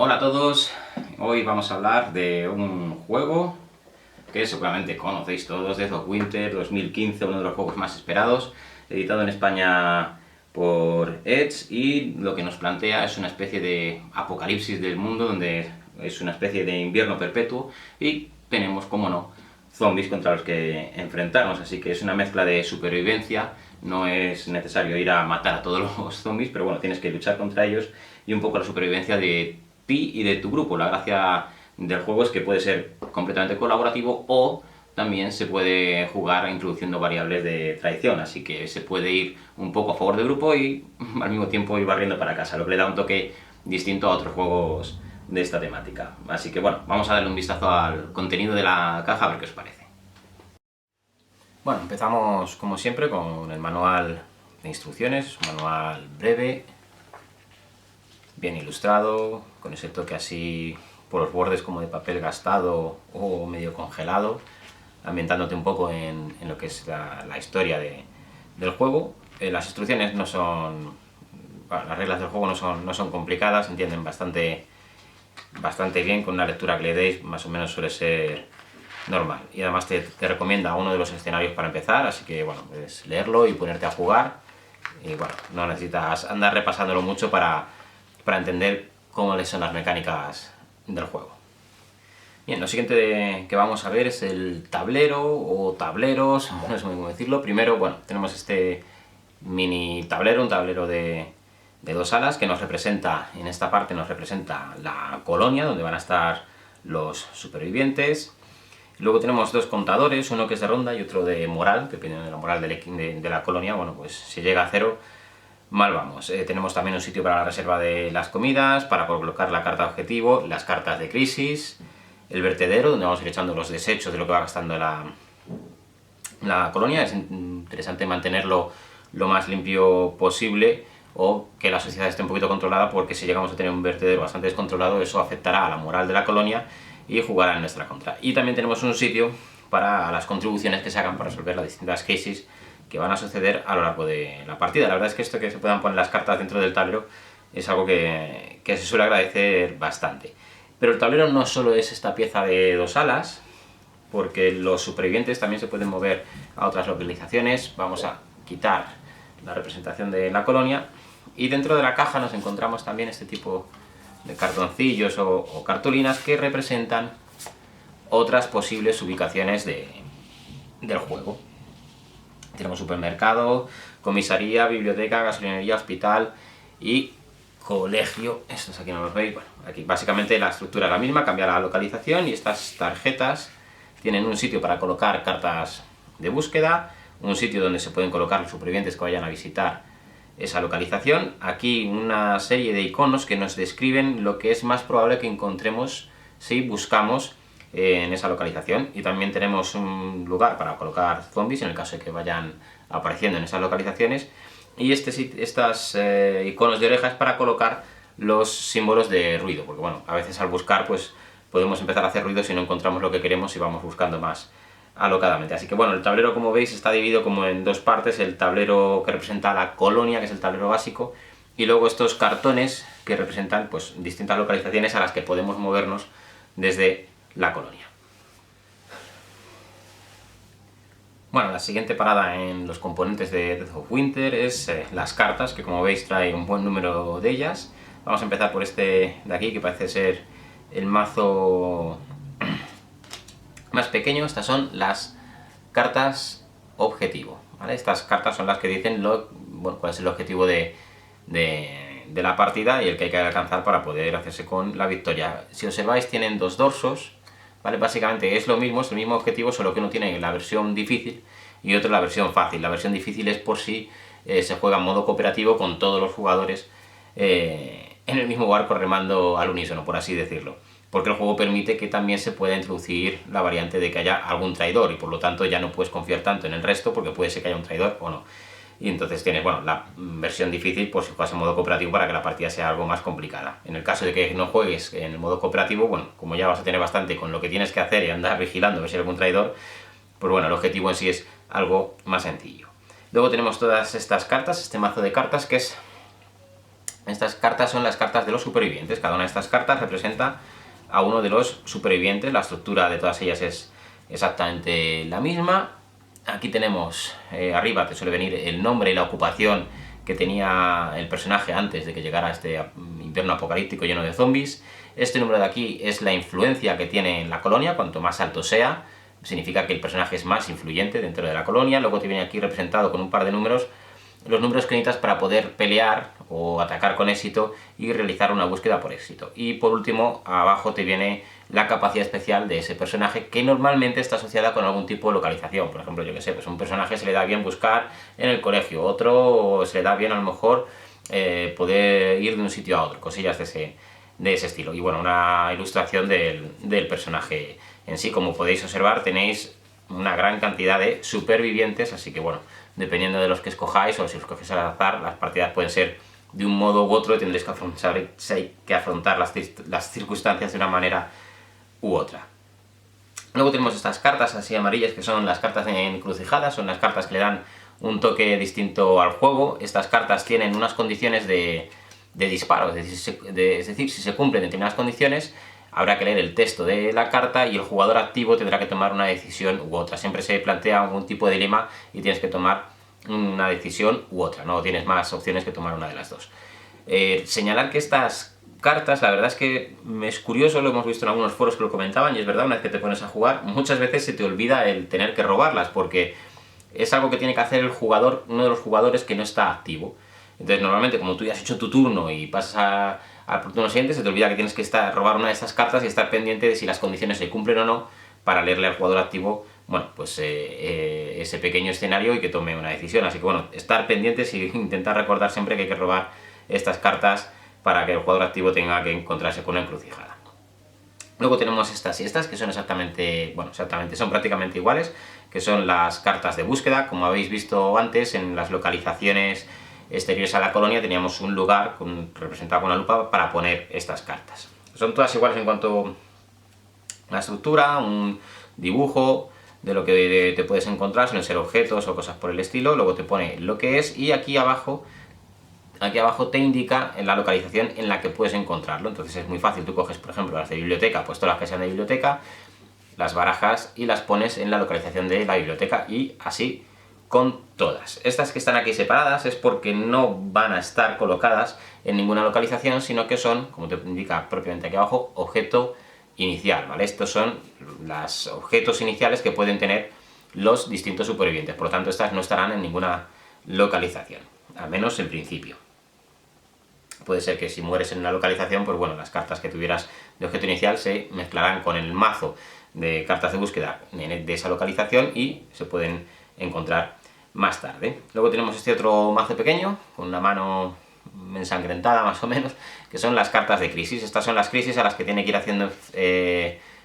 Hola a todos, hoy vamos a hablar de un juego que seguramente conocéis todos, Death of Winter 2015, uno de los juegos más esperados, editado en España por Edge, y lo que nos plantea es una especie de apocalipsis del mundo, donde es una especie de invierno perpetuo y tenemos, como no, zombies contra los que enfrentarnos, así que es una mezcla de supervivencia. No es necesario ir a matar a todos los zombies, pero bueno, tienes que luchar contra ellos, y un poco la supervivencia de ti y de tu grupo. La gracia del juego es que puede ser completamente colaborativo o también se puede jugar introduciendo variables de traición, así que se puede ir un poco a favor del grupo y al mismo tiempo ir barriendo para casa, lo que le da un toque distinto a otros juegos de esta temática. Así que bueno, vamos a darle un vistazo al contenido de la caja a ver qué os parece. Bueno, empezamos como siempre con el manual de instrucciones, un manual breve, bien ilustrado, con ese toque así por los bordes como de papel gastado o medio congelado, ambientándote un poco en lo que es la historia del juego. Las instrucciones no son... Bueno, las reglas del juego no son complicadas, se entienden bastante bien, con una lectura que le deis más o menos suele ser normal. Y además te recomienda uno de los escenarios para empezar, así que bueno, es leerlo y ponerte a jugar. Y bueno, no necesitas andar repasándolo mucho para entender cómo son las mecánicas del juego. Bien, lo siguiente que vamos a ver es el tablero o tableros, no sé cómo decirlo. Primero, bueno, tenemos este mini tablero, un tablero de dos alas que nos representa, en esta parte nos representa la colonia donde van a estar los supervivientes. Luego tenemos dos contadores, uno que es de ronda y otro de moral, que dependiendo de la moral de la colonia, bueno, pues si llega a 0, mal vamos. Tenemos también un sitio para la reserva de las comidas, para colocar la carta objetivo, las cartas de crisis, el vertedero, donde vamos a ir echando los desechos de lo que va gastando la colonia. Es interesante mantenerlo lo más limpio posible, o que la sociedad esté un poquito controlada, porque si llegamos a tener un vertedero bastante descontrolado, eso afectará a la moral de la colonia y jugará en nuestra contra. Y también tenemos un sitio para las contribuciones que se hagan para resolver las distintas crisis que van a suceder a lo largo de la partida. La verdad es que esto que se puedan poner las cartas dentro del tablero es algo que se suele agradecer bastante. Pero el tablero no solo es esta pieza de dos alas, porque los supervivientes también se pueden mover a otras localizaciones. Vamos a quitar la representación de la colonia, y dentro de la caja nos encontramos también este tipo de cartoncillos o cartulinas que representan otras posibles ubicaciones del juego. Tenemos supermercado, comisaría, biblioteca, gasolinería, hospital y colegio. Estos aquí no los veis. Bueno, aquí básicamente la estructura es la misma, cambia la localización, y estas tarjetas tienen un sitio para colocar cartas de búsqueda, un sitio donde se pueden colocar los supervivientes que vayan a visitar esa localización. Aquí una serie de iconos que nos describen lo que es más probable que encontremos si buscamos en esa localización, y también tenemos un lugar para colocar zombies en el caso de que vayan apareciendo en esas localizaciones, y estas iconos de orejas para colocar los símbolos de ruido, porque bueno, a veces al buscar pues podemos empezar a hacer ruido si no encontramos lo que queremos y vamos buscando más alocadamente. Así que bueno, el tablero, como veis, está dividido como en dos partes: el tablero que representa la colonia, que es el tablero básico, y luego estos cartones que representan pues distintas localizaciones a las que podemos movernos desde la colonia. Bueno, la siguiente parada en los componentes de Death of Winter es las cartas, que como veis trae un buen número de ellas. Vamos a empezar por este de aquí, que parece ser el mazo más pequeño. Estas son las cartas objetivo, ¿vale? Estas cartas son las que dicen cuál es el objetivo de la partida y el que hay que alcanzar para poder hacerse con la victoria. Si observáis, tienen dos dorsos, ¿vale? Básicamente es lo mismo, es el mismo objetivo, solo que uno tiene la versión difícil y otro la versión fácil. La versión difícil es por si se juega en modo cooperativo con todos los jugadores en el mismo barco remando al unísono, por así decirlo, porque el juego permite que también se pueda introducir la variante de que haya algún traidor, y por lo tanto ya no puedes confiar tanto en el resto, porque puede ser que haya un traidor o no. Y entonces tienes, bueno, la versión difícil por si juegas en modo cooperativo, para que la partida sea algo más complicada. En el caso de que no juegues en el modo cooperativo, bueno, como ya vas a tener bastante con lo que tienes que hacer y andar vigilando a ver si hay algún traidor, pues bueno, el objetivo en sí es algo más sencillo. Luego tenemos todas estas cartas, este mazo de cartas, que es Estas cartas son las cartas de los supervivientes. Cada una de estas cartas representa a uno de los supervivientes. La estructura de todas ellas es exactamente la misma. Aquí tenemos, arriba te suele venir el nombre y la ocupación que tenía el personaje antes de que llegara a este invierno apocalíptico lleno de zombies. Este número de aquí es la influencia que tiene en la colonia. Cuanto más alto sea, significa que el personaje es más influyente dentro de la colonia. Luego te viene aquí representado con un par de números, los números que necesitas para poder pelear o atacar con éxito y realizar una búsqueda por éxito. Y por último, abajo te viene la capacidad especial de ese personaje, que normalmente está asociada con algún tipo de localización. Por ejemplo, yo que sé, pues un personaje se le da bien buscar en el colegio, otro se le da bien a lo mejor poder ir de un sitio a otro, cosillas de ese estilo. Y bueno, una ilustración del personaje en sí. Como podéis observar, tenéis una gran cantidad de supervivientes, así que bueno, dependiendo de los que escojáis, o si os escogéis al azar, las partidas pueden ser de un modo u otro y tendréis que afrontar las circunstancias de una manera u otra. Luego tenemos estas cartas así amarillas, que son las cartas de encrucijada, son las cartas que le dan un toque distinto al juego. Estas cartas tienen unas condiciones de disparo, es decir, si se cumplen determinadas condiciones, habrá que leer el texto de la carta y el jugador activo tendrá que tomar una decisión u otra. Siempre se plantea algún tipo de dilema y tienes que tomar una decisión u otra, no tienes más opciones que tomar una de las dos. Señalar que estas cartas, la verdad es que es curioso, lo hemos visto en algunos foros que lo comentaban, y es verdad, una vez que te pones a jugar, muchas veces se te olvida el tener que robarlas, porque es algo que tiene que hacer el jugador, uno de los jugadores que no está activo. Entonces, normalmente, como tú ya has hecho tu turno y pasas al turno siguiente, se te olvida que tienes que robar una de estas cartas y estar pendiente de si las condiciones se cumplen o no, para leerle al jugador activo, bueno, pues ese pequeño escenario y que tome una decisión. Así que bueno, estar pendientes y intentar recordar siempre que hay que robar estas cartas para que el jugador activo tenga que encontrarse con una encrucijada. Luego tenemos estas y estas, que son son prácticamente iguales, que son las cartas de búsqueda. Como habéis visto antes, en las localizaciones exteriores a la colonia teníamos un lugar representado con una lupa para poner estas cartas. Son todas iguales en cuanto a la estructura, un dibujo de lo que te puedes encontrar, suelen ser objetos o cosas por el estilo. Luego te pone lo que es y aquí abajo te indica en la localización en la que puedes encontrarlo. Entonces es muy fácil, tú coges por ejemplo las de biblioteca, pues todas las que sean de biblioteca, las barajas y las pones en la localización de la biblioteca, y así con todas. Estas que están aquí separadas es porque no van a estar colocadas en ninguna localización, sino que son, como te indica propiamente aquí abajo, objeto inicial, ¿vale? Estos son los objetos iniciales que pueden tener los distintos supervivientes, por lo tanto estas no estarán en ninguna localización, al menos en principio. Puede ser que si mueres en una localización, pues bueno, las cartas que tuvieras de objeto inicial se mezclarán con el mazo de cartas de búsqueda de esa localización y se pueden encontrar más tarde. Luego tenemos este otro mazo pequeño, con una mano ensangrentada más o menos, que son las cartas de crisis. Estas son las crisis a las que tiene que ir haciendo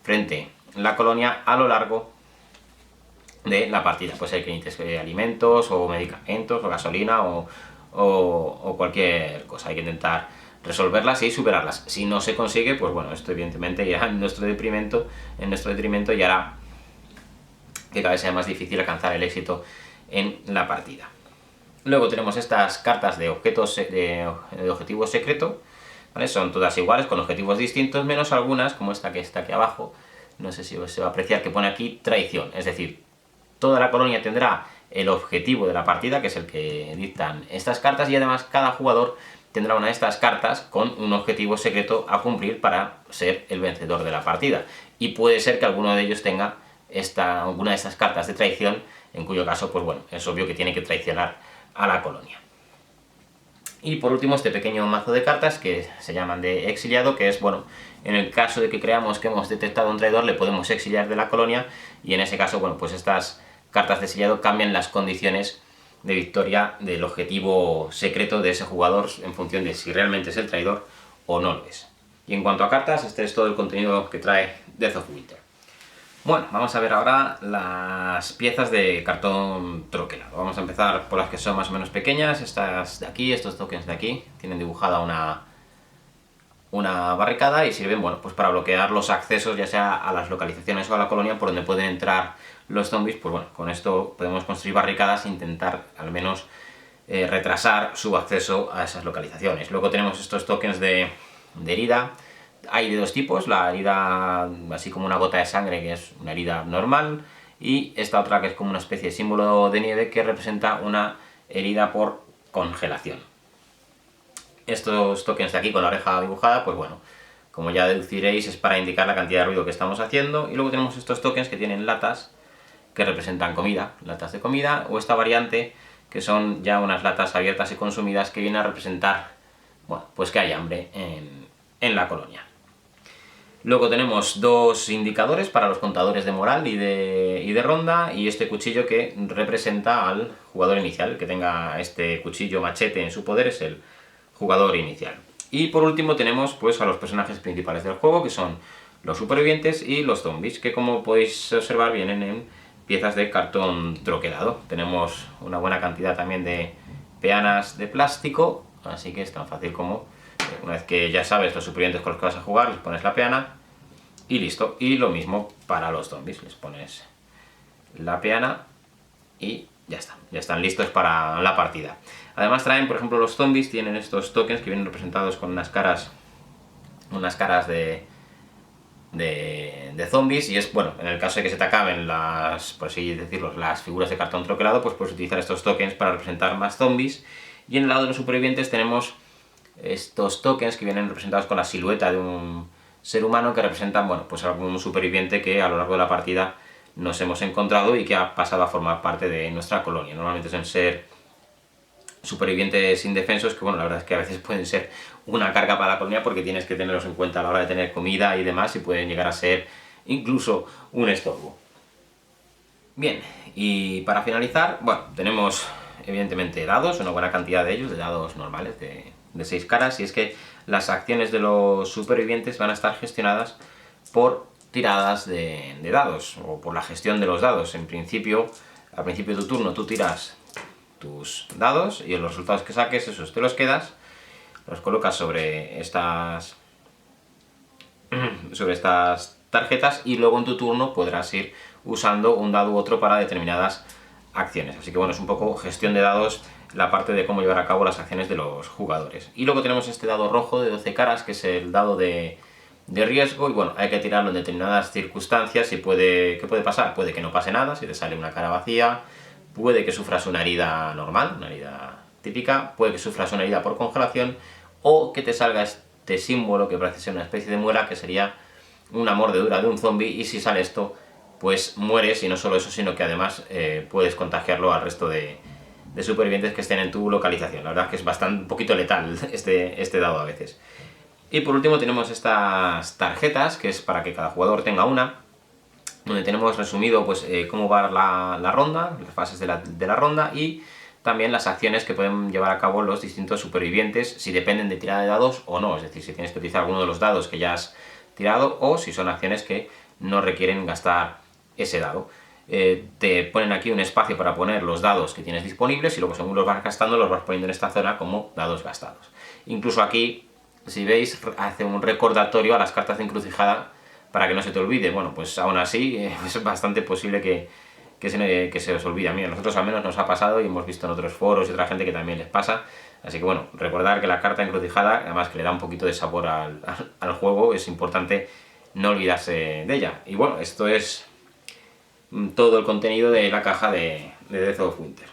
frente la colonia a lo largo de la partida. Puede ser que necesites alimentos o medicamentos o gasolina o cualquier cosa. Hay que intentar resolverlas y superarlas. Si no se consigue, pues bueno, esto evidentemente irá en nuestro detrimento y hará que cada vez sea más difícil alcanzar el éxito en la partida. Luego tenemos estas cartas de objetos de objetivo secreto, ¿vale? Son todas iguales, con objetivos distintos, menos algunas, como esta que está aquí abajo, no sé si se va a apreciar, que pone aquí traición, es decir, toda la colonia tendrá el objetivo de la partida, que es el que dictan estas cartas, y además cada jugador tendrá una de estas cartas con un objetivo secreto a cumplir para ser el vencedor de la partida. Y puede ser que alguno de ellos tenga alguna de estas cartas de traición, en cuyo caso, pues bueno, es obvio que tiene que traicionar a la colonia. Y por último, este pequeño mazo de cartas que se llaman de exiliado, que es, bueno, en el caso de que creamos que hemos detectado un traidor, le podemos exiliar de la colonia, y en ese caso, bueno, pues estas cartas de exiliado cambian las condiciones de victoria del objetivo secreto de ese jugador en función de si realmente es el traidor o no lo es. Y en cuanto a cartas, este es todo el contenido que trae Death of Winter. Bueno, vamos a ver ahora las piezas de cartón troquelado. Vamos a empezar por las que son más o menos pequeñas. Estas de aquí, estos tokens de aquí, tienen dibujada una barricada y sirven, bueno, pues para bloquear los accesos, ya sea a las localizaciones o a la colonia por donde pueden entrar los zombies. Pues bueno, con esto podemos construir barricadas e intentar al menos retrasar su acceso a esas localizaciones. Luego tenemos estos tokens de herida. Hay de dos tipos, la herida así como una gota de sangre, que es una herida normal, y esta otra que es como una especie de símbolo de nieve que representa una herida por congelación. Estos tokens de aquí con la oreja dibujada, pues bueno, como ya deduciréis, es para indicar la cantidad de ruido que estamos haciendo. Y luego tenemos estos tokens que tienen latas que representan comida, latas de comida, o esta variante que son ya unas latas abiertas y consumidas que vienen a representar, bueno, pues que hay hambre en la colonia. Luego tenemos dos indicadores para los contadores de moral y de ronda, y este cuchillo que representa al jugador inicial. El que tenga este cuchillo machete en su poder es el jugador inicial. Y por último tenemos pues a los personajes principales del juego, que son los supervivientes y los zombies, que como podéis observar vienen en piezas de cartón troquelado. Tenemos una buena cantidad también de peanas de plástico, así que es tan fácil como, una vez que ya sabes los supervivientes con los que vas a jugar, les pones la peana y listo. Y lo mismo para los zombies, les pones la peana y ya están listos para la partida. Además traen, por ejemplo, los zombies tienen estos tokens que vienen representados con unas caras de zombies, y es, bueno, en el caso de que se te acaben las, por así decirlo, las figuras de cartón troquelado, pues puedes utilizar estos tokens para representar más zombies. Y en el lado de los supervivientes tenemos estos tokens que vienen representados con la silueta de un ser humano que representan, bueno, pues algún superviviente que a lo largo de la partida nos hemos encontrado y que ha pasado a formar parte de nuestra colonia. Normalmente suelen ser supervivientes indefensos, que bueno, la verdad es que a veces pueden ser una carga para la colonia porque tienes que tenerlos en cuenta a la hora de tener comida y demás, y pueden llegar a ser incluso un estorbo. Bien, y para finalizar, bueno, tenemos evidentemente dados, una buena cantidad de ellos, de dados normales de 6 caras, y es que las acciones de los supervivientes van a estar gestionadas por tiradas de dados, o por la gestión de los dados. En principio, al principio de tu turno tú tiras tus dados y los resultados que saques, esos te los quedas, los colocas sobre estas tarjetas, y luego en tu turno podrás ir usando un dado u otro para determinadas acciones. Así que bueno, es un poco gestión de dados la parte de cómo llevar a cabo las acciones de los jugadores. Y luego tenemos este dado rojo de 12 caras, que es el dado de riesgo, y bueno, hay que tirarlo en determinadas circunstancias. Y ¿qué puede pasar? Puede que no pase nada, si te sale una cara vacía, puede que sufras una herida normal, una herida típica, puede que sufras una herida por congelación, o que te salga este símbolo que parece ser una especie de muela, que sería una mordedura de un zombie, y si sale esto, pues mueres. Y no solo eso, sino que además puedes contagiarlo al resto de supervivientes que estén en tu localización. La verdad es que es bastante, un poquito letal este dado a veces. Y por último tenemos estas tarjetas, que es para que cada jugador tenga una, donde tenemos resumido pues cómo va la ronda, las fases de la ronda, y también las acciones que pueden llevar a cabo los distintos supervivientes, si dependen de tirada de dados o no. Es decir, si tienes que utilizar alguno de los dados que ya has tirado, o si son acciones que no requieren gastar ese dado. Te ponen aquí un espacio para poner los dados que tienes disponibles, y luego según los vas gastando los vas poniendo en esta zona como dados gastados. Incluso aquí, si veis, hace un recordatorio a las cartas de encrucijada para que no se te olvide. Bueno, pues aún así es bastante posible que se os olvide. A mí, a nosotros al menos nos ha pasado, y hemos visto en otros foros y otra gente que también les pasa. Así que bueno, recordar que la carta encrucijada, además que le da un poquito de sabor al juego, es importante no olvidarse de ella. Y bueno, esto es todo el contenido de la caja de Death of Winter.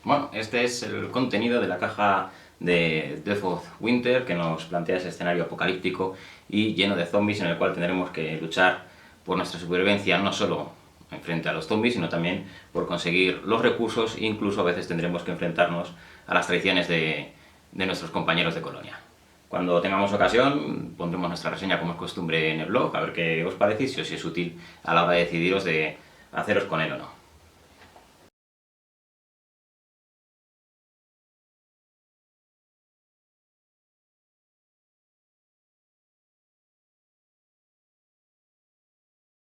Bueno, este es el contenido de la caja de Death of Winter, que nos plantea ese escenario apocalíptico y lleno de zombies, en el cual tendremos que luchar por nuestra supervivencia, no solo frente a los zombies, sino también por conseguir los recursos, e incluso a veces tendremos que enfrentarnos a las traiciones de nuestros compañeros de colonia. Cuando tengamos ocasión pondremos nuestra reseña, como es costumbre, en el blog, a ver qué os parece y si os es útil a la hora de decidiros de haceros con él o no.